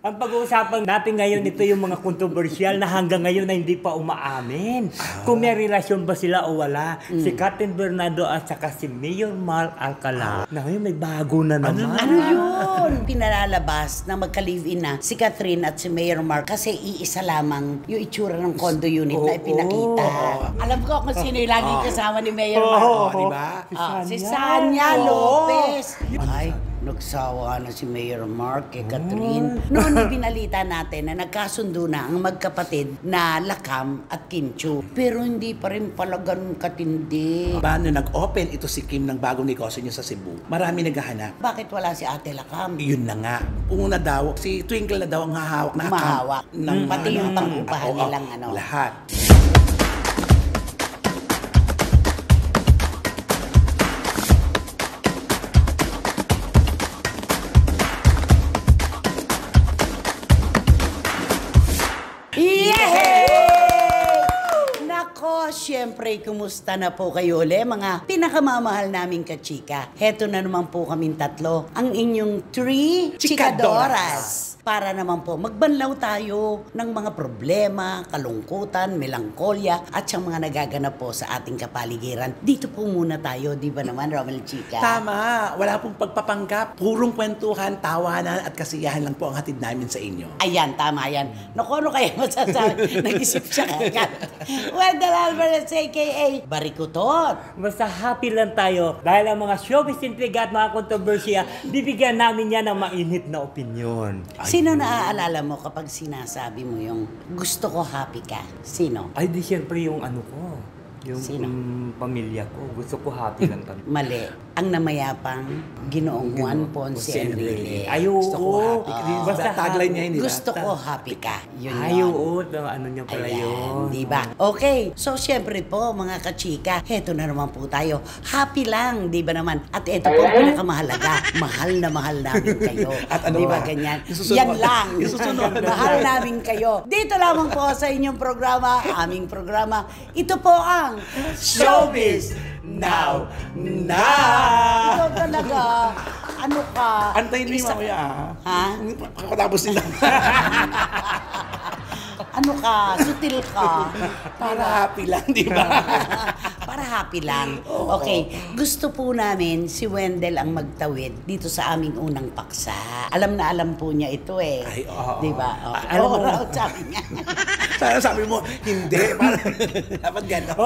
Ang pag-uusapan natin ngayon, ito yung mga kontrobersyal na hanggang ngayon na hindi pa umaamin. Kung may relasyon ba sila o wala. Si Kathryn Bernardo at saka si Mayor Mark Alcala. Na ngayon may bago na naman. Ano yun? Pinalalabas na magka-live-in na si Kathryn at si Mayor Mark kasi iisa lamang yung itsura ng condo unit na ipinakita. Alam ko kung sino yung laging kasama ni Mayor Mark. Diba? Si Sanya Lopez. Ay, nagsawa na si Mayor Mark kay Kathryn. Noon ibinalita natin na nagkasundo na ang magkapatid na Lakam at Kim Chiu. Pero hindi pa rin pala ganun katindi. Paano nag-open ito si Kim ng bagong negosyo niya sa Cebu? Marami naghahanap. Bakit wala si Ate Lakam? Yun na nga. Una daw, si Twinkle na daw ang hahawak na Mahawak. Pati yung pang-upahan nilang ano. Lahat. Siyempre, kumusta na po kayo ulit, mga pinakamamahal naming kachika. Heto na naman po kaming tatlo, ang inyong 3 chikadoras. Para naman po magbanlaw tayo ng mga problema, kalungkutan, melangkolya at siyang mga nagaganap po sa ating kapaligiran. Dito po muna tayo, di ba naman, Romel Chika? Tama, wala pong pagpapanggap, purong kwentuhan, tawanan at kasiyahan lang po ang hatid namin sa inyo. Ayan, tama yan. Naku, ano kaya masasabi? Nag-isip siya kagad. Wendell Alvarez, a.k.a. Barikutot. Basta happy lang tayo dahil ang mga showbiz intriga at mga kontrobersya, bibigyan namin yan ng mainit na opinyon. Sino naaalala mo kapag sinasabi mo yung gusto ko happy ka? Sino? Ay, di siyempre yung ano ko. Yung Sino? Pamilya ko. Gusto ko happy lang kami. Mali. Ang namayapang Ginoong Juan Ponce Enrile. Ay, Gusto ko oo. happy ka. Basta tagline niya, hindi ba? Gusto ko happy ka. Yun Ay, yun. oo. Ano niya pala yun. Di ba? Okay. So, syempre po, mga kachika, heto na naman po tayo. Happy lang, di ba naman? At ito po, pinakamahalaga. Mahal na mahal namin kayo. At ano di ba ba? ganyan? Susunod. Yan lang. Susunod. Mahal namin kayo. Dito lamang po sa inyong programa, aming programa. Ito po ang Showbiz Now! Ikaw talaga. Ano ka? Antayin mo yung mamaya, Ha? Kakatapos nila. Ano ka? Sutil ka. Para happy lang, di ba? Para happy lang. Okay. Gusto po namin si Wendell ang magtawid dito sa aming unang paksa. Alam na alam po niya ito eh. Ay, oo. Di ba? Alam mo, sabi niya. Sana sabi mo, hindi. Dapat gano'n.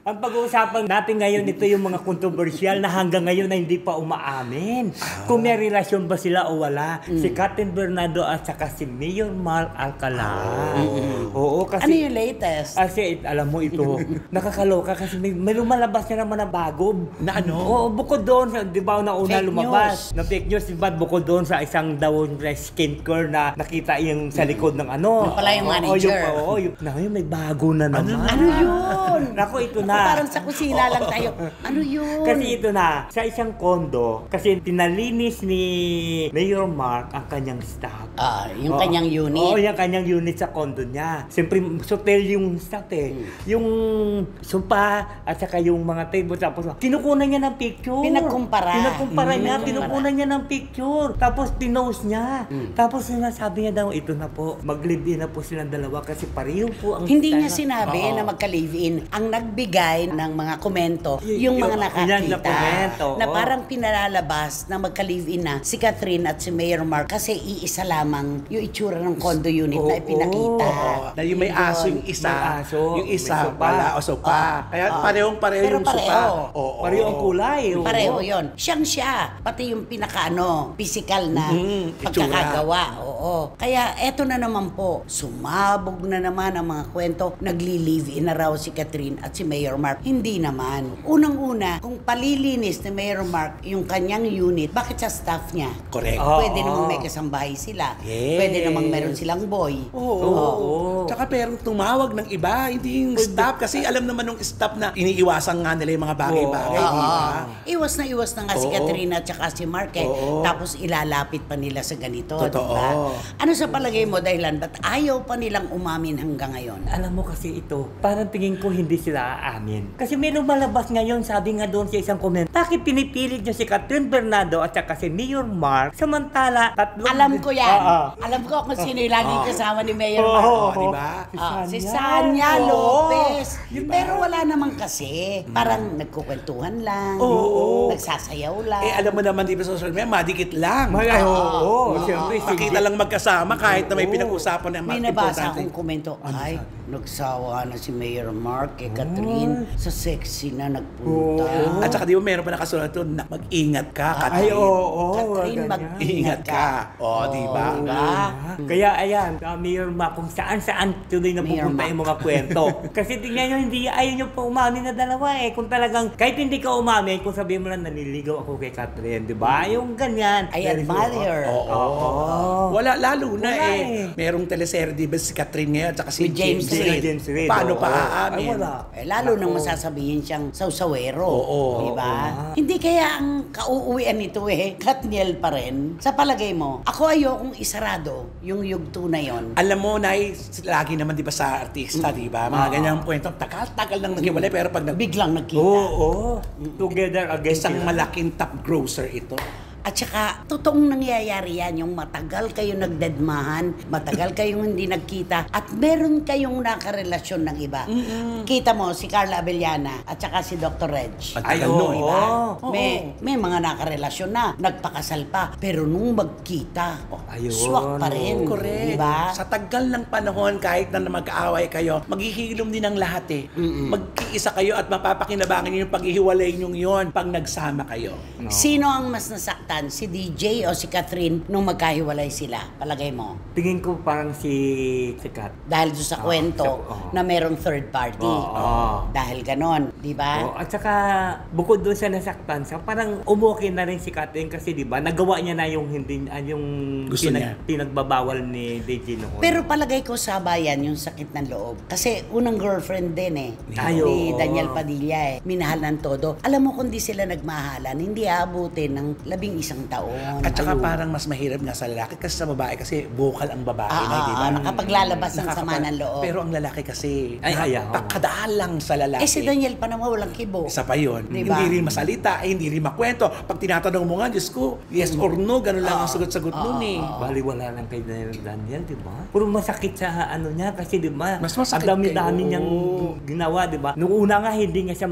Ang pag-uusapan natin ngayon, ito yung mga kontrobersyal na hanggang ngayon na hindi pa umaamin. Kung may relasyon ba sila o wala. Si Kathryn Bernardo at saka si Mayor Mark Alcala. Oo, kasi... Ano yung latest? Kasi alam mo ito, nakakaloka kasi may lumalabas na naman na bago. Na ano? Oo, bukod doon, di ba na una Fake lumabas? Na fake news, di ba? Bukod doon sa isang daw skincare na nakita yung sa likod ng ano. Yung pala yung manager. Oo, na ngayon may bago na naman. Ano yun? Naku, ito na. Parang sa kusina lang tayo. Ano yun? Kasi ito na, sa isang kondo, kasi pinalinis ni Mayor Mark ang kanyang staff. Yung kanyang unit. Oo, yung kanyang unit sa kondo niya. Siyempre, hotel yung staff eh. Yung sopa at saka yung mga table. Tapos, kinukunan niya ng picture. Pinagkumpara niya. Kinukunan niya ng picture. Tapos, pinost niya. Tapos, sinasabi niya daw, ito na po. Mag-live-in na po silang dalawa kasi pareho po ang Hindi niya style. sinabi na magka-live-in. Ang nagbigay ng mga komento, yung mga nakakita. Na parang pinalalabas na magka-live-in na si Kathryn at si Mayor Mark kasi iisa lamang yung itsura ng condo unit na ipinakita. Na yung may aso yung isa. May aso, Yung isa, may sopa. wala o sopa. Kaya parehong-pareho Pero yung sopa. pareho. Pareho ang kulay. Oo. Pareho yun. Siyang siya. Pati yung physical na pagkakagawa. Oo. Kaya eto na naman po. Sumabog na naman ang mga kwento. Nagli-live-in na raw si Kathryn at si Mayor Mark. Hindi naman. Unang-una, kung palilinis ni Mayor Mark yung kanyang unit, bakit sa staff niya? Correct. Pwede namang may kasambahay sila. Yes. Pwede namang meron silang boy. Oo. Tsaka pero tumawag ng iba, hindi yung staff. Kasi alam naman ng staff na iniiwan iwasan nga nila yung mga bagay-bagay, Oo. di ba? Iwas na nga si Oo. Katrina at saka si Mark eh. Oo. Tapos ilalapit pa nila sa ganito, di Totoo. ba? Ano sa palagay mo dahilan? Ba't ayaw pa nilang umamin hanggang ngayon? Alam mo kasi ito, parang tingin ko hindi sila aamin. Kasi may lumalabas ngayon, sabi nga doon sa isang comment, bakit pinipilit nyo si Catherine Bernardo at saka si Mayor Mark, samantala, tatlong... Alam ko yan. Oo. Alam ko kung sino yung laging kasama ni Mayor Oo. Mark. Oo, di ba? Si Sanya Oo. Lopez. Diba? Pero wala naman kasi. Parang nagkukwentuhan lang. Oo. Nagsasayaw lang. Eh, alam mo naman, di ba, sa social media, madikit lang. Oo, siyempre. Makita lang magkasama kahit na may pinag-usapan ng May mga nabasa importante. akong komento, ay, nagsawa na si Mayor Mark kay Catherine. Sa sexy na nagpunta. At saka di ba meron pa nakasulat doon na mag-ingat ka, Ay, Catherine. oo. Catherine, ganyan. mag-ingat ka. O, di ba? Diba? Kaya ayan, Mayor Mark, kung saan-saan tuloy na Mayor pupunta Mark. yung mga kwento. Kasi tingnan nyo, hindi ayaw nyo pa umamin na dalawa eh. Kung talagang, kahit hindi ka umamin, kung sabihin mo lang naniligaw ako kay Catherine, di ba? Yung ganyan. I admire. Oo. Wala, lalo na Wala merong teleserye, di ba, si Catherine ngayon, at saka si With James Reid. James Reid. Paano Oo. pa Ay, aamin? wala. Lalo nang masasabihin siyang sawsawero. Oo. Diba? Hindi kaya ang kauuwian nito Katniel pa rin. Sa palagay mo, ako ayokong isarado yung yugto na yon. Alam mo, Nay, lagi naman, di ba, sa artista, di ba? Mga ganyang kwento, tagal-tagal lang naghiwalay, pero pag Biglang nagkita. Oo. Together again. isang sila. malaking top grosser ito. At saka, totoong nangyayari yan, yung matagal kayo nagdedmahan, matagal kayong hindi nagkita, at meron kayong nakarelasyon ng iba. Kita mo, si Carla Abellana, at saka si Dr. Reg. Ay, Ay, oo. oo. May mga nakarelasyon na, nagpakasal pa, pero nung magkita, Ayun. swak pa rin. Correct. Diba? Sa tagal ng panahon, kahit na mag-aaway kayo, maghihilom din ang lahat eh. Magkiisa kayo at mapapakinabangan niyo yung paghihiwalay niyong yon pag nagsama kayo. Sino ang mas nasaktan? Si DJ o si Catherine nung magkahiwalay sila? Palagay mo? Tingin ko parang si Kat. Dahil doon sa kwento na merong third party. Oo. Dahil ganon, di ba? At saka, bukod doon sa nasaktan siya, parang umuki na rin si Catherine kasi di ba nagawa niya na yung hindi, yung Gusto niya. pinagbabawal ni DJ noon. Pero palagay ko sabayan yung sakit ng loob. Kasi unang girlfriend din Ay, ni oo. Daniel Padilla Minahal ng todo. Alam mo kung di sila nagmahalan, hindi aabutin ng 11 taon. At saka Ayun. parang mas mahirap nga sa lalaki kasi sa babae kasi vocal ang babae na, di ba? Nakapaglalabas ng sama ng loob. Pero ang lalaki kasi, Ay, ayaw. napakadaan lang sa lalaki. Eh si Daniel pa naman walang kibo. Isa pa yun. Diba? Hindi rin masalita, hindi rin makwento. Pag tinatanong mo nga, Diyos ko, yes or no, ganun lang ang sagot-sagot nun eh. Baliwala lang kay Daniel, di ba? Puro masakit sa ano niya kasi di ba? Mas masakit ang dami-dami kayo. niyang ginawa, di ba? Nung una nga hindi nga siya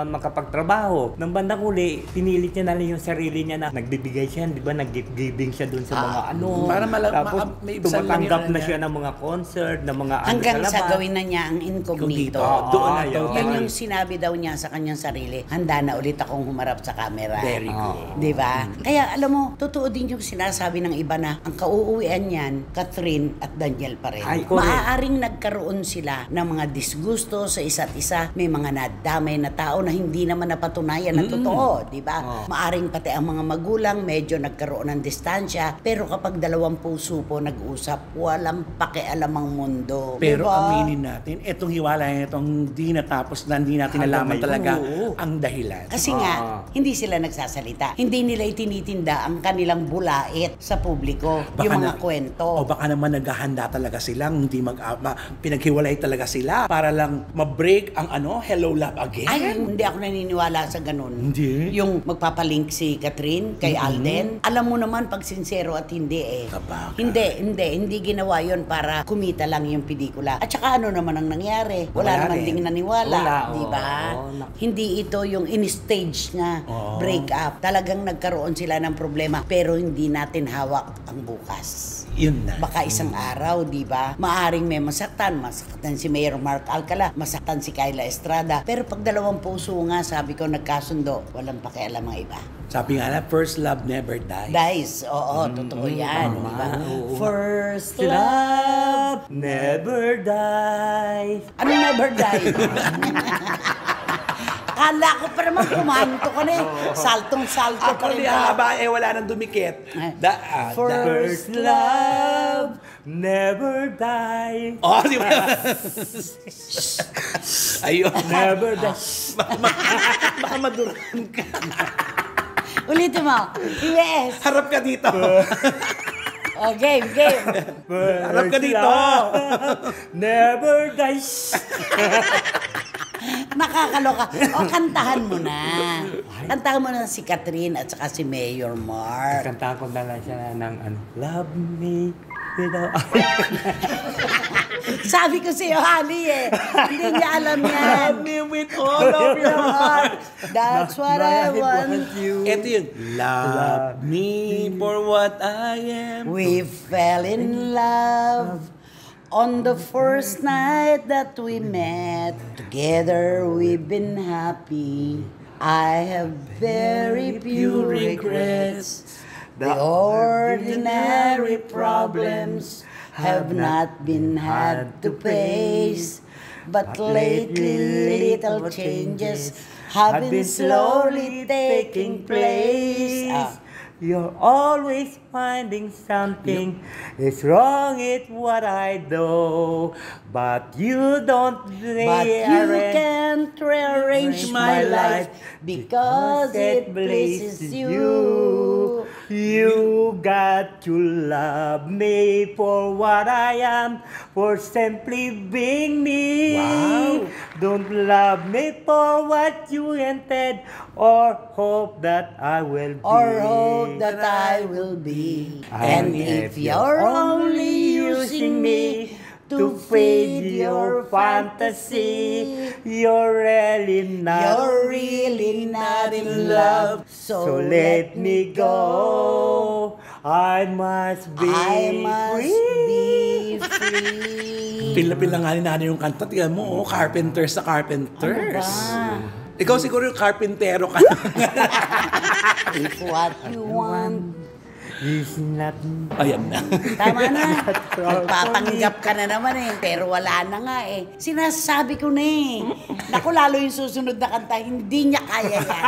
makapagtrabaho. Nang bandang uli, pinilit niya na lang yung sarili niya na nagbibigay siya, di ba? Nag-giving siya doon sa mga ano. Para Tapos may ibsan lang tumatanggap yun, na ano siya ng mga concert, ng mga Hanggang ano sa labas. gawin na niya ang incognito. Doon na yun. Yan yung sinabi daw niya sa kanyang sarili, handa na ulit akong humarap sa camera. Very good. Di ba? Kaya alam mo, totoo din yung sinasabi ng iba na ang kauuwian niyan, Catherine at Daniel pa rin. Ay, correct. Maaaring nagkaroon sila ng mga disgusto sa isa't isa. May mga nadamay na tao na hindi naman napatunayan na totoo. Di ba? Maaring pati ang mga magulang medyo nagkaroon ng distansya. Pero kapag dalawang puso po nag-usap, walang pakialam ang mundo. Pero Diba? aminin natin, itong hiwalay itong di natapos na hindi natin Hanggang nalaman ngayon. talaga Oo. ang dahilan. Kasi nga, hindi sila nagsasalita. Hindi nila itinitinda ang kanilang bulait sa publiko. Yung mga kwento. O baka naman naghahanda talaga silang hindi pinaghiwalay talaga sila para lang ma-break ang hello love again. Ay, hindi ako naniniwala sa ganun. Hindi? Yung magpapalink si Catherine kay Alden. Alam mo naman pag sincero at hindi Kabaka. Hindi ginawa yon para kumita lang yung pelikula. At saka ano naman ang nangyari? Wala Wala naman rin. ding naniwala. Wala, Di ba? oo. Hindi ito yung in-stage na Oo. break up. Talagang nagkaroon sila ng problema pero hindi natin hawak ang bukas. Yun na. Baka isang araw, di ba? Maaring may masaktan si Mayor Mark Alcala, masaktan si Kyla Estrada. Pero pag dalawang puso nga, sabi ko, nagkasundo, walang pakialam ang iba. Sabi nga na, first love never dies. Dice, oo, totoo yan, di ba? oo. First Love love, never dies. ano never die? Akala ko pa naman kumanto ka na Saltong-salto ka Ako rin. niya haba, wala nang dumikit. First love never dies. Oh, di ba? Ayun. Never dies. Baka maduran ka. Ulitin mo. Yes. Harap ka dito. Oh, game. Harap ka dito. Never dies. Nakakaloka. O, kantahan mo na. Kantahan mo na si Catherine at saka si Mayor Mark. Kantahan ko na lang siya ng Love me without... Sabi ko sa'yo, honey Hindi niya alam yan. Love me with all of your heart. That's what I want. Ito yung love me for what I am. We fell in love on the first night that we met. Together we've been happy. I have very few regrets. The ordinary problems have not been had to face. But lately little changes have been slowly taking place. You're always finding something is wrong with what I do, but you don't But you can't rearrange my life because it pleases you. You got to love me for what I am, for simply being me. Wow. Don't love me for what you intend, or hope that I will be. Or hope that I will be. And if you're only using me to feed your fantasy, you're really not in love. So let me go. I must be free. Pila-pila nga natin yung kanta. Tingnan mo, Carpenters sa Carpenters. Ano ba? Ikaw siguro yung karpentero ka. If what you want. Is not... Ayan na. Tama na. Nagpapanggap ka na naman pero wala na nga Sinasabi ko na Naku, lalo yung susunod na kanta, hindi niya kaya yan.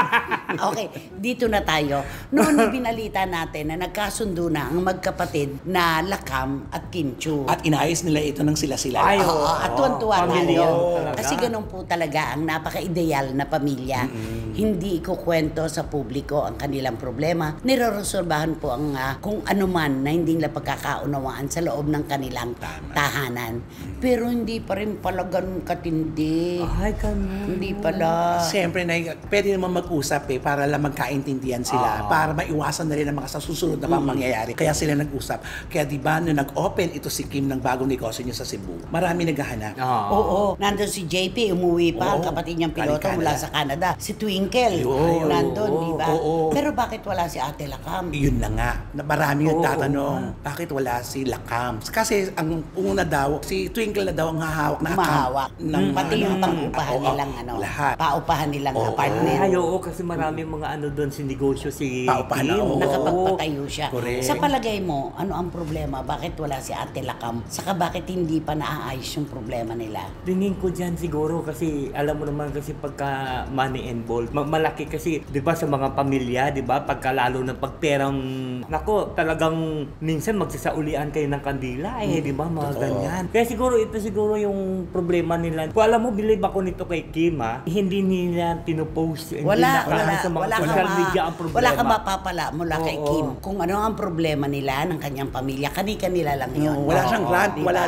Okay, dito na tayo. Noon binalita natin na nagkasundo na ang magkapatid na Lakam at Kim Chiu. At inayos nila ito ng sila-sila. Ay, Oo, at tuwan-tuwa pamilya tayo. talaga. Kasi ganun po talaga ang napaka-ideal na pamilya. Hindi ikukwento sa publiko ang kanilang problema. Nireresolbahan po ang kung ano man na hindi nila pagkakaunawaan sa loob ng kanilang tahanan. Pero hindi pa rin pala ganun katindi. Ay, ganun. Hindi pala. Siyempre, pwede naman mag-usap para lang magkaintindihan sila. Para maiwasan na rin ang mga susunod na mangyayari. Kaya sila nag-usap. Kaya di ba, nung nag-open ito si Kim ng bagong negosyo niya sa Cebu, marami naghahanap. Oo. Nandun si JP, umuwi pa, ang kapatid niyang piloto mula sa Canada. Si Twinkle, nandun, di ba? Pero bakit wala si Ate Lakam? Yun na nga. Na marami yung tatanong, bakit wala si Lakam? Kasi ang una daw, si Twinkle na daw ang hahawak na Mahawak. Pati yung pang-upahan nilang lahat. paupahan nilang apartment. Ay, oo, kasi maraming mga doon si negosyo si Paupahan na, Kim. oo. Nakapagpatayo siya. Correct. Sa palagay mo, ano ang problema? Bakit wala si Ate Lakam? Saka bakit hindi pa naaayos yung problema nila? Tingin ko dyan siguro kasi alam mo naman kasi pagka money involved, malaki kasi 'di ba sa mga pamilya, 'di ba? Pagka lalo na pagperang nako, talagang minsan magsasaulian kayo ng kandila 'di ba? Mga ganyan. Kaya siguro ito siguro yung problema nila. Kung alam mo, believe ako nito kay Kim, hindi nila pinopost, hindi nakaano sa mga social media ang problema. Wala kang mapapala mula kay Kim. Kung ano ang problema nila ng kanyang pamilya, kani-kanila lang yun. Wala siyang rant, diba? wala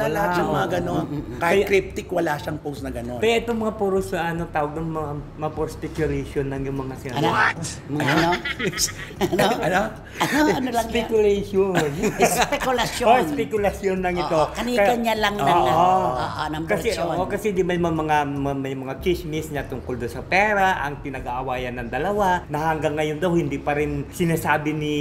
lahat siyang mga ganon. Kahit cryptic, wala siyang post na ganon. Kaya itong mga puro sa tawag ng mga puro speculation ng yung mga Ano? Ano lang yan? Speculation. Spekulasyon. Spekulasyon lang ito. Kani-kanya lang ng Kasi version. kasi di ba may mga chismis na tungkol doon sa pera, ang pinag-aawayan ng dalawa, na hanggang ngayon daw hindi pa rin sinasabi ni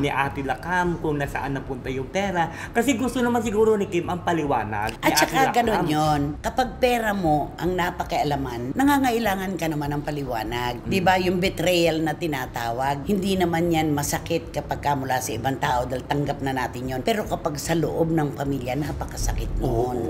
Ate Lakam kung nasaan napunta yung pera. Kasi gusto naman siguro ni Kim ang paliwanag. At saka ganun yun, kapag pera mo ang napakialaman, nangangailangan ka naman ng paliwanag. Di ba yung betrayal na tinatawag, hindi naman yan masakit kapag mula sa ibang tao dahil tanggap na natin yon. Pero kapag sa loob ng pamilya, napakasakit noon.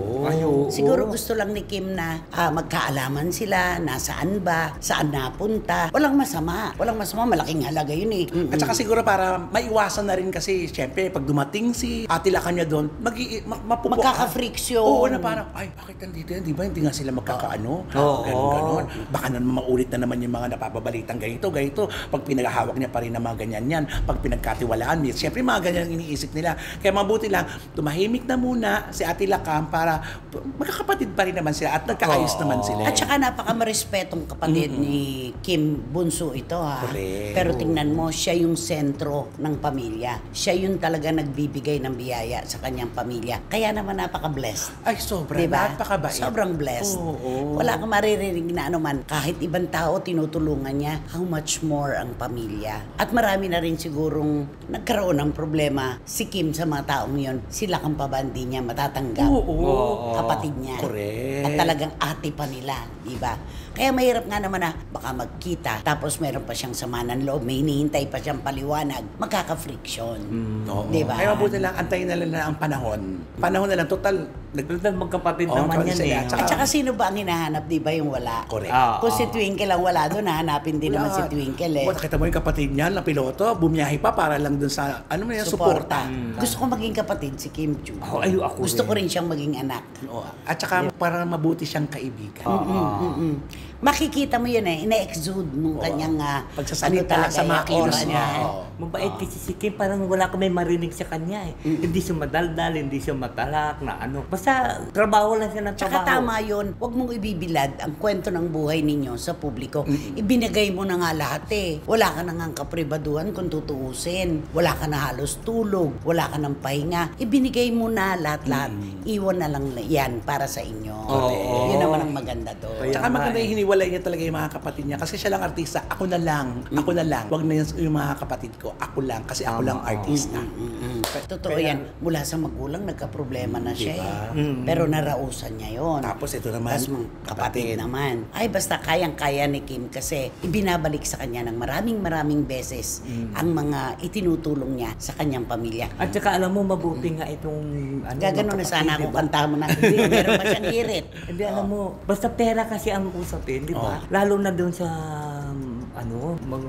Siguro gusto lang ni Kim na magkaalaman sila, nasaan ba, saan napunta. Walang masama. Walang masama, malaking halaga yun eh. At saka siguro para maiwasan na rin kasi, syempre, pag dumating si Ate Lacan niya doon, magkaka-friksyon. Oo, na parang, ay, bakit nandito yan? Di ba hindi nga sila magkakaano? Ganon. Baka naman maulit na naman yung mga napapabalitang ganito. Pag pinaghahawak niya pa rin ng mga ganyan yan, pag pinagkatiwalaan niya, syempre mga ganyan ang iniisip nila. Kaya mabuti lang, tumahimik na muna si Ate Lacan para magkakapatid pa rin naman sila at nagkaayos naman sila. At saka napaka-marespetong kapatid ni Kim Bunso ito ha. Correct. Pero tingnan mo, siya yung sentro ng pamilya. Siya yung talaga nagbibigay ng biyaya sa kanyang pamilya. Kaya naman napaka-blessed. Ay, sobra. Diba? Napakabait. Sobrang blessed. Wala kang maririnig na ano man. Kahit ibang tao tinutulungan niya, how much more ang pamilya. At marami na rin sigurong nagkaroon ng problema si Kim sa mga taong yun. Sila kang pabandi niya matatanggap. Kapatid niya. Correct. At talagang ate pa nila. Diba? Kaya mahirap nga naman na baka magkita, tapos meron pa siyang sama ng loob, may hinihintay pa siyang paliwanag, magkaka-friction. Diba? Kaya mabuti lang, antayin na lang na ang panahon. Panahon na lang, total. Magkapatid naman yan eh. At saka sino ba ang hinahanap, di ba yung wala? Correct. Kung si Twinkle ang wala doon, hahanapin din naman si Twinkle eh. Nakita mo yung kapatid niya na piloto, bumiyahe pa para lang dun sa, suporta. Gusto ko maging kapatid si Kim Chu. Gusto ko rin siyang maging anak. At saka para mabuti siyang kaibigan. Makikita mo yun eh, ina-exude nung kanyang pagsasalita sa makilos niya. Mabait kasi si Kim, parang wala kami marinig sa kanya eh. Hindi siya madaldal, hindi siya matalak na ano. Basta trabaho lang siya ng trabaho. Tsaka tama yun, huwag mong ibibilad ang kwento ng buhay ninyo sa publiko. Ibinigay mo na nga lahat eh. Wala ka na nga kapribaduhan kung tutuusin. Wala ka na halos tulog. Wala ka ng pahinga. Ibinigay mo na lahat-lahat. Iwan na lang yan para sa inyo. Yun naman ang maganda doon. Tsaka maganda yung hiniwalay niya talaga yung mga kapatid niya. Kasi siya lang artista. Ako na lang. Huwag na yung mga kapatid ko. Ako lang. Kasi ako lang artista. Totoo yan. Mula sa magulang, nagka-problema na siya eh. Pero narausan niya yon. Tapos ito naman, kapatid naman. Ay, basta kayang-kaya ni Kim kasi ibinabalik sa kanya ng maraming beses ang mga itinutulong niya sa kanyang pamilya. At saka alam mo, mabuti nga itong Gaganon na sana ako, kanta mo na. Meron pa siyang hirit. Hindi, alam mo, basta pera kasi ang usapin, di ba? Lalo na doon sa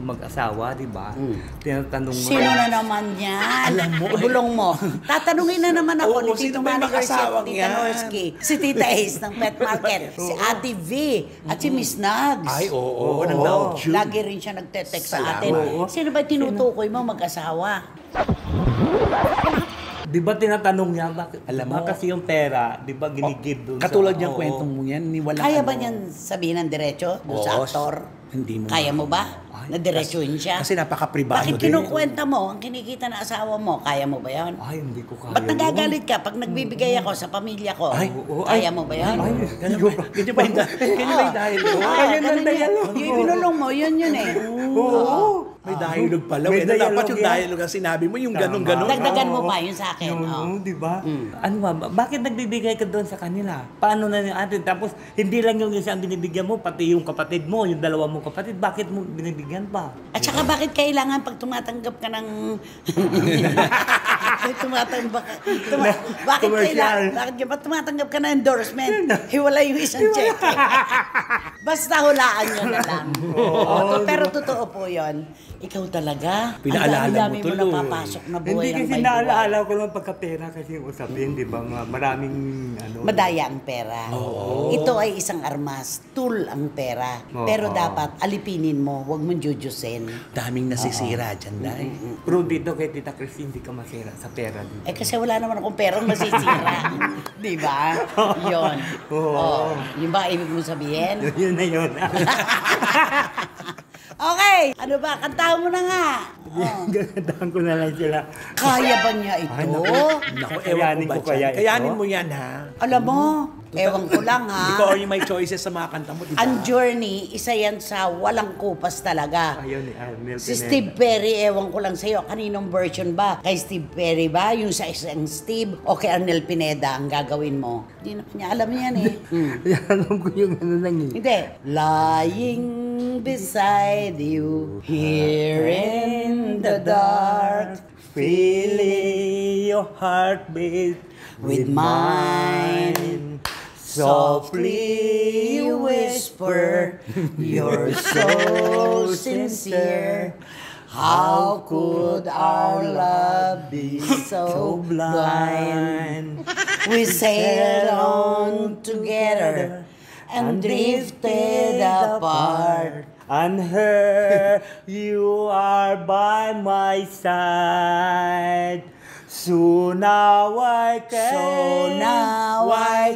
mag-asawa, di ba? Tinatanong mo. Sino na naman yan? Alam mo, ibulong mo. Tatanungin na naman ako ni sino Tito ba yung Manny Garcia, mag-asawang Tita yan? Norsky, si Tita Ace ng Pet Market, si Ate V, at si Miss Nugs. Ay, oo. Nang daw, June. Lagi rin siya nagte-text sa atin. Salamat. Sino ba tinutukoy mo mag-asawa? Di ba tinatanong niya, bakit? Alam mo, kasi yung pera, di ba ginigib doon katulad niyang kwentong mo yan, ni wala Kaya ba niyan sabihin ng diretso doon sa aktor? Hindi mo. Kaya mo ba? Na diretsuhin siya? Kasi napaka-privado Bakit kinukwenta mo ang kinikita ng asawa mo? Kaya mo ba yan? Ay, hindi ko kaya. Ba't nagagalit ka pag nagbibigay ako sa pamilya ko? Ay, kaya mo ba yan? Ganyan ba yung dahil? Ganun yan. Yung binulong mo, yun eh. Oo. May dialogue pala. Dapat yung dialogue ang sinabi mo, yung ganun-ganun. Dagdagan mo pa yun sa akin. Di ba? Ano ba? Bakit nagbibigay ka doon sa kanila? Paano na yung atin? Tapos, hindi lang yung isa ang binibigyan mo, pati yung kapatid mo, yung dalawa mong kapatid, bakit mo binibigyan pa? At saka bakit kailangan pag tumatanggap ka ng... bakit tumatanggap ka ng endorsement? Hiwala yung isang check. Basta hulaan nyo na lang. Pero totoo po yun. Ikaw talaga. Pinaalala ang dami mo mo napapasok na buhay hindi ng kasi may naaalala ko lang pagkapera kasi yung usapin, di ba? Maraming madaya ang pera. Ito ay isang armas. Tool ang pera. Pero dapat alipinin mo. Huwag mong jujusin. Daming nasisira dyan, dahil. Pero dito kay Tita Christine, hindi ka masira sa pera dito. Kasi wala naman akong perang masisira. Di ba? Yun. Yung ba ibig mo sabihin? Yun na yun. Okay, ano ba? Kantahan mo na nga. Gagandahan ko na lang sila. Kaya ba niya ito? Naku, ewan ko ba dyan? Kayanin mo yan, ha? Alam mo, ewan ko lang ha. Ikaw yung may choices sa mga kanta mo, di ba? Ang Journey, isa yan sa walang kupas talaga. Ayun ni Arnel Si Pineda. Steve Perry, ewan ko lang sa'yo, kaninong version ba? Kay Steve Perry ba? Yung sa isang Steve o kay Arnel Pineda ang gagawin mo? Hindi na niya alam yan eh. Alam ko yung ano lang eh. Hindi. Lying Lying beside you, here in the dark, Feeling your heartbeat with mine. Softly you whisper, you're so sincere. How could our love be so blind? We sailed on together and drifted apart. And her, you are by my side. So now I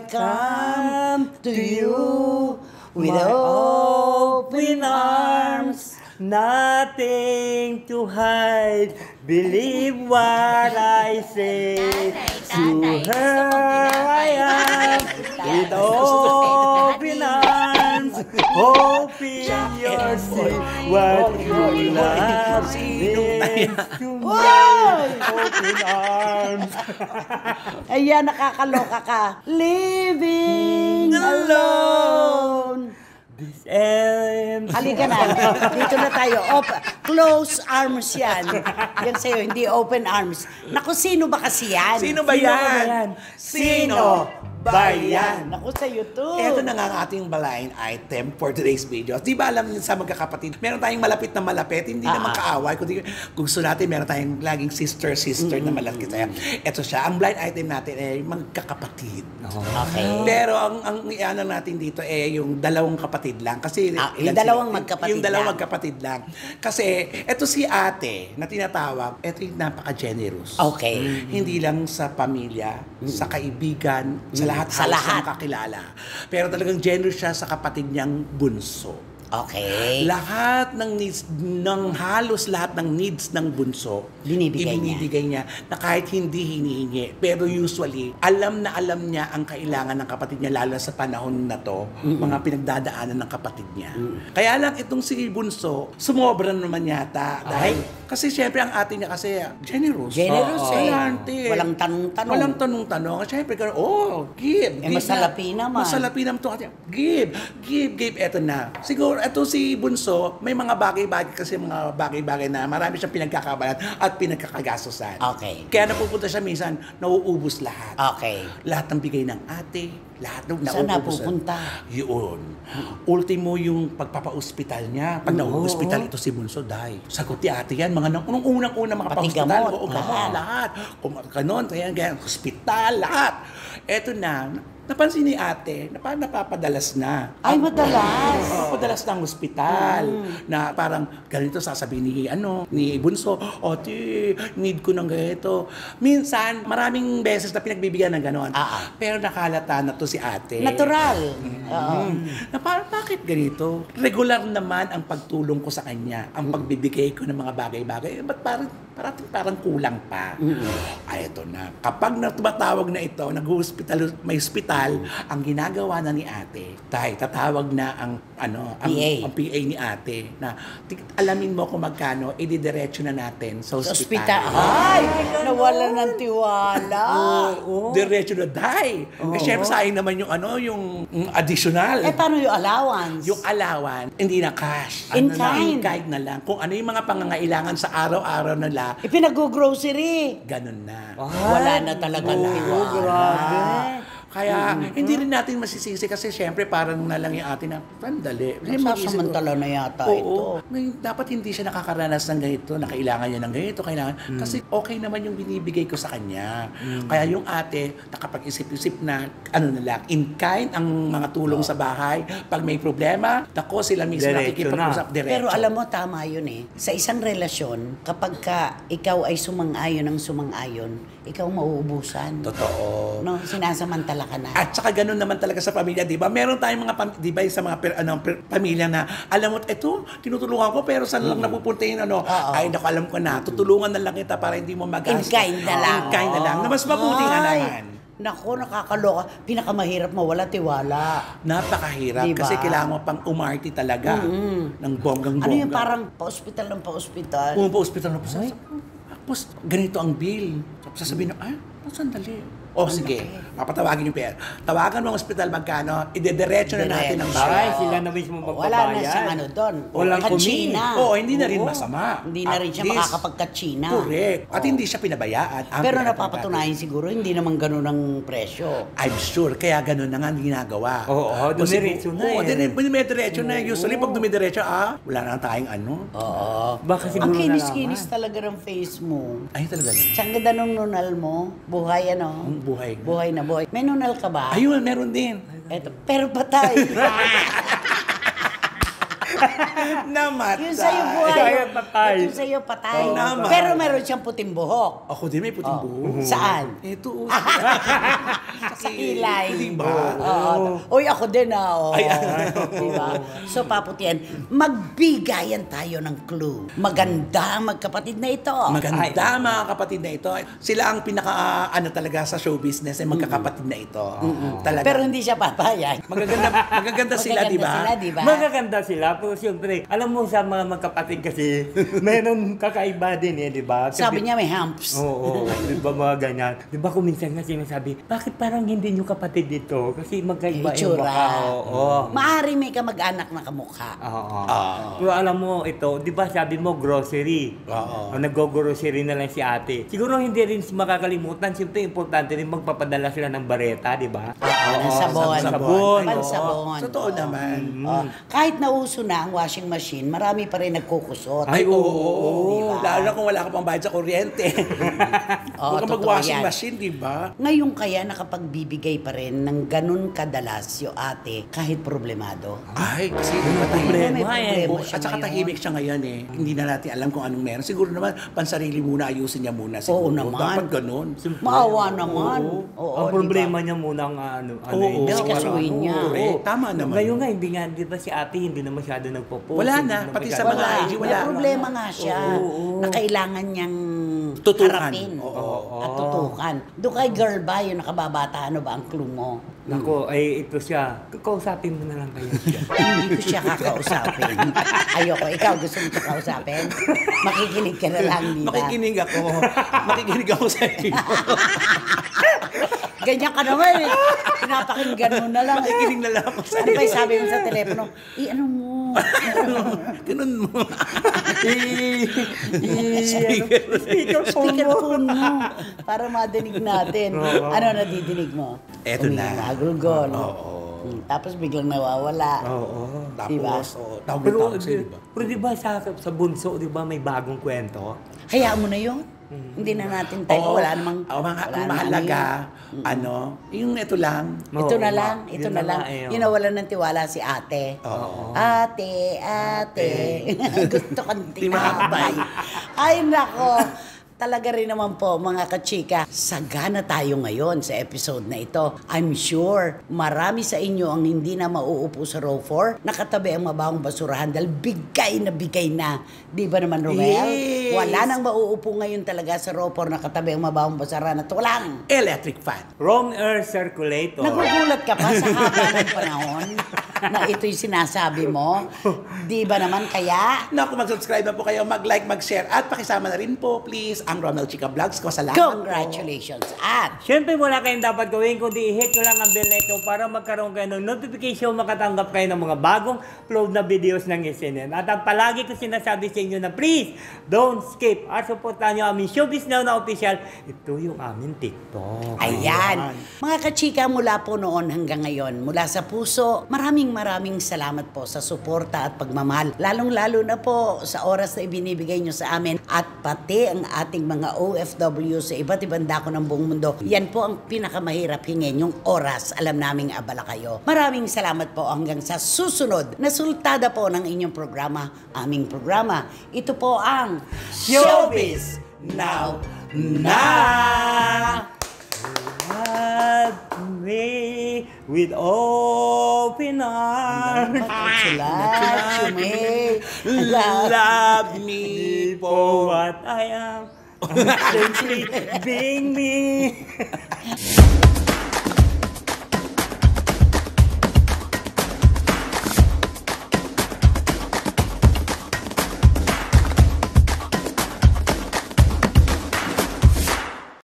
come to you with open arms. Nothing to hide. Believe what I say. To her I am with open arms. Hoping you'll see what you love is to me. Open arms. Ayan, nakakaloka ka. Living alone. This ends. Halika na. Dito na tayo. Close arms yan. Yan sa'yo, hindi open arms. Naku, sino ba kasi yan? Sino ba yan? Sino ba yan? Naku, sa'yo to. Ito na nga ang ating blind item for today's video. Di ba alam niyo sa magkakapatid, meron tayong malapit na malapit, hindi naman kaaway, kundi gusto natin, meron tayong laging sister na malapit. Ito siya, ang blind item natin ay magkakapatid. Okay. Pero ang iano natin dito yung dalawang kapatid lang. Kasi yung dalawang magkapatid yung dalawang lang. magkapatid lang. Kasi ito si ate na tinatawag, ito yung napaka-generous. Okay. Hindi lang sa pamilya, sa kaibigan, sa lahat Sa lahat. ng kakilala. Pero talagang generous siya sa kapatid niyang bunso. Okay. Lahat ng needs, halos lahat ng needs ng bunso, ibinibigay niya na kahit hindi hinihingi. Pero usually, alam niya ang kailangan ng kapatid niya, lalo sa panahon na to, mga pinagdadaanan ng kapatid niya. Kaya lang itong si bunso, sumobra naman yata. Dahil, kasi syempre ang ate niya kasi generous. Generous Galante. Walang tanong-tanong. Walang tanong-tanong. Syempre, give. Masalapi naman. Masalapi naman to. Give. Eto na. Siguro, eto si bunso, may mga bagay-bagay kasi mga bagay-bagay na marami siyang pinagkakabalan at pinagkakagastusan. Okay. Kaya napupunta siya minsan, nauubos lahat. Okay. Lahat ng bigay ng ate, lahat ng Saan nauubos. napupunta? Yun. Ultimo yung pagpapa-hospital niya. Pag na-hospital, ito si bunso, dahil sagot ni ate yan, mga unang-unang mga Pati pa-hospital. gamot, Oo, gamot, lahat. Ganon, kaya hospital, lahat. Eto na, napansin ni ate na parang napapadalas na. Ay, madalas. Napapadalas na ang ospital. Na parang ganito sasabihin ni bunso, ate, need ko ng ganito. Minsan, maraming beses na pinagbibigyan ng ganon. Pero nakalata na to si ate. Natural. Na parang bakit ganito? Regular naman ang pagtulong ko sa kanya, ang pagbibigay ko ng mga bagay-bagay. Ba't parang kulang pa? Ay, ito na. Kapag tumatawag na ito, may hospital, ang ginagawa na ni ate, tatawag na ang PA ni ate na alamin mo kung magkano, ididiretso na natin sa hospital. Ay, nawala ng tiwala. Diretso na, syempre sayang naman yung additional. Paano yung allowance? Yung allowance, hindi na cash. In kind. In kind na lang. Kung ano yung mga pangangailangan sa araw-araw nila, ipinag-grocery. ganun na. Wala na talaga tiwala. Grabe. Kaya hindi rin natin masisisi kasi syempre parang na lang yung atin na sandali. Samantala na yata ito. Ngayon, dapat hindi siya nakakaranas ng ganito, na kailangan niya ng ganito, kasi okay naman yung binibigay ko sa kanya. Kaya yung ate, nakapag-isip-isip na, in kind ang mga tulong sa bahay. Pag may problema, sila mismo nakikipag-usap diretso. Pero alam mo, tama yun eh. Sa isang relasyon, kapag ikaw ay sumang-ayon ng sumang-ayon, ikaw mauubusan. Totoo. No, sinasamantala ka na. At saka ganun naman talaga sa pamilya, di ba? Meron tayong mga, di ba, sa mga pamilya na, alam mo, ito, tinutulungan ko, pero saan lang napupunta yun, ay, naku, alam ko na, tutulungan na lang kita para hindi mo In magastos. kind na lang. In kind na lang. Na mas mabuti nga naman. Naku, nakakaloka. Pinakamahirap mawala tiwala. Napakahirap. Diba? Kasi kailangan mo pang umarti talaga. Ng bonggang-bongga. Ano yung parang pa-hospital ng pa-hospital? Pa-hospital na po. Tapos, ganito ang bill. Tapos sasabihin na, sandali. O sige, papatawagin yung PR. Tawagan mo ang ospital magkano, idediretso na natin ang Ay, bayad. sila na mismo magbabayad. Wala na siyang ano doon. Walang Kachina. Oo, hindi na rin masama. Hindi na rin At siya least, makakapagkachina. Correct. At hindi siya pinabayaan. Ang Pero pinapagawa. napapatunayan siguro, hindi naman ganun ang presyo. I'm sure, kaya ganun na nga ang ginagawa. Oo, Kasi- dumiretso na Oo, eh. dumiretso na. Usually, pag dumiretso, wala na tayong ano. Oo. Baka siguro Ang nalaman. kinis-kinis talaga ng face mo. Ay, talaga yun. Saan ganda nung nunal mo? Buhay ano? Ang buhay. Buhay na buhay. May nunal ka ba? Ayun, meron din. Eto, pero patay. Namatay. Yung sa'yo buhay. Sa'yo patay. Yung sa'yo patay. Oo, naman. Pero meron siyang puting buhok. Ako din may puting buhok. Saan? Ito. Sa kilay. Diba? Oo. Uy, ako din oh. Ay, Diba? So, paputian, magbigayan tayo ng clue. Maganda ang magkapatid na ito. Maganda mga kapatid na ito. Sila ang pinaka ano talaga sa show business ay magkakapatid na ito. Talaga. Pero hindi siya papayag. Magaganda sila, di ba? sila, di ba? Magaganda sila, pero siyempre, alam mo sa mga magkapatid kasi, meron kakaiba din eh, di ba? Kasi- Sabi niya may humps. Oo, di ba mga ganyan? Di ba kung minsan nga sinasabi, bakit parang hindi nyo kapatid dito? Kasi magkaiba yung Itsura. baka. Oo. Maari may kamag-anak na kamukha. Oo. Pero alam mo, ito, di ba sabi mo, grocery. Oo. O nag-grocery na lang si ate. Siguro hindi rin makakalimutan. Siyempre, importante rin magpapadala sila ng bareta, di ba? Ng sabon. Sabon. Pansabon. Totoo naman. Oh, kahit nauso na ang washing machine, marami pa rin nagkukusot. Ay, oo. Diba? Lalo na kung wala ka pang bayad sa kuryente. Oo, Huwag ka totoo mag-washing yan. machine, di ba? Ngayon kaya nakapagbibigay pa rin ng ganun kadalas yung ate kahit problemado. Ay, kasi problema May eh. problema At siya saka ngayon. tahimik siya ngayon eh. Hindi na natin alam kung anong meron. Siguro naman, pansarili muna, ayusin niya muna. Siguro. Oo naman. Dapat ganun. Maawa naman. Oo, Ang di problema ba? niya muna ang Oo, hindi sikasuhin niya. Correct. Tama naman. Ngayon nga, hindi nga, di ba si ate hindi na masyado nagpo-post. Wala hindi na, pati sa masyado- mga IG, May wala. problema nga siya na kailangan niyang Tutukan. harapin Oo. at tutukan. Doon kay girl ba, yung nakababata, ano ba ang clue mo? Nako, ay ito siya. Kausapin mo na lang kayo. Hindi ko siya kakausapin. Ayoko, ikaw gusto mo ito kausapin? Makikinig ka na lang, di ba? Makikinig ako. Makikinig ako sa iyo. Ganyan ka naman eh. Pinapakinggan mo na lang. Makikinig na lang ako sa Ano iyo. ba yung sabi mo sa telepono? Ano mo? Ganun mo. Speaker phone mo. Para madinig natin. Ano nadidinig mo? Eto na. Nagulgol. Oo. Tapos biglang nawawala. Oo. Diba? Tapos, tawag Pero, na sa'yo, di ba? pero di ba sa bunso, di ba may bagong kwento? Hayaan mo na yun. Hindi na natin tayo. Oo. Wala namang... Oo, wala ang namang mahalaga, yung ito lang. Ito na Oo, lang, ito yun na lang. eh, Yun nawalan ng tiwala si ate. Oo. Ate. Gusto kang Di makakabay. tinapay. Ay, nako. Talaga rin naman po, mga kachika, sagana tayo ngayon sa episode na ito. I'm sure marami sa inyo ang hindi na mauupo sa row 4, nakatabi ang mabawang basurahan dahil bigay na. Di ba naman, Romel? Yes. Wala nang mauupo ngayon talaga sa row 4, nakatabi ang mabawang basurahan at walang. Electric fan. Wrong air circulator. Nagugulat ka pa sa haba ng panahon na ito'y sinasabi mo. Di ba naman kaya? Naku, mag-subscribe na po kayo, mag-like, mag-share, at pakisama na rin po, please, ang Ronald Chica Vlogs. Salamat Congratulations! At Siyempre, wala kayong dapat gawin kundi i-hit nyo lang ang bell na ito para magkaroon kayo ng notification, makatanggap kayo ng mga bagong upload na videos ng SNN. At ang palagi ko sinasabi sa inyo na please, don't skip at supportan nyo aming Showbiz Now na official. Ito yung aming TikTok. ayan, mga kachika mula po noon hanggang ngayon, mula sa puso, maraming salamat po sa suporta at pagmamahal. Lalong-lalo na po sa oras na ibinibigay nyo sa amin at pati ang ating mga OFW sa iba't ibang dako ng buong mundo. Yan po ang pinakamahirap hingin, yung oras. Alam naming abala kayo. Maraming salamat po hanggang sa susunod na sultada po ng inyong programa, aming programa. Ito po ang Showbiz Now na! Love me with open arms. Sulat, Love me For what I am. Simply being me.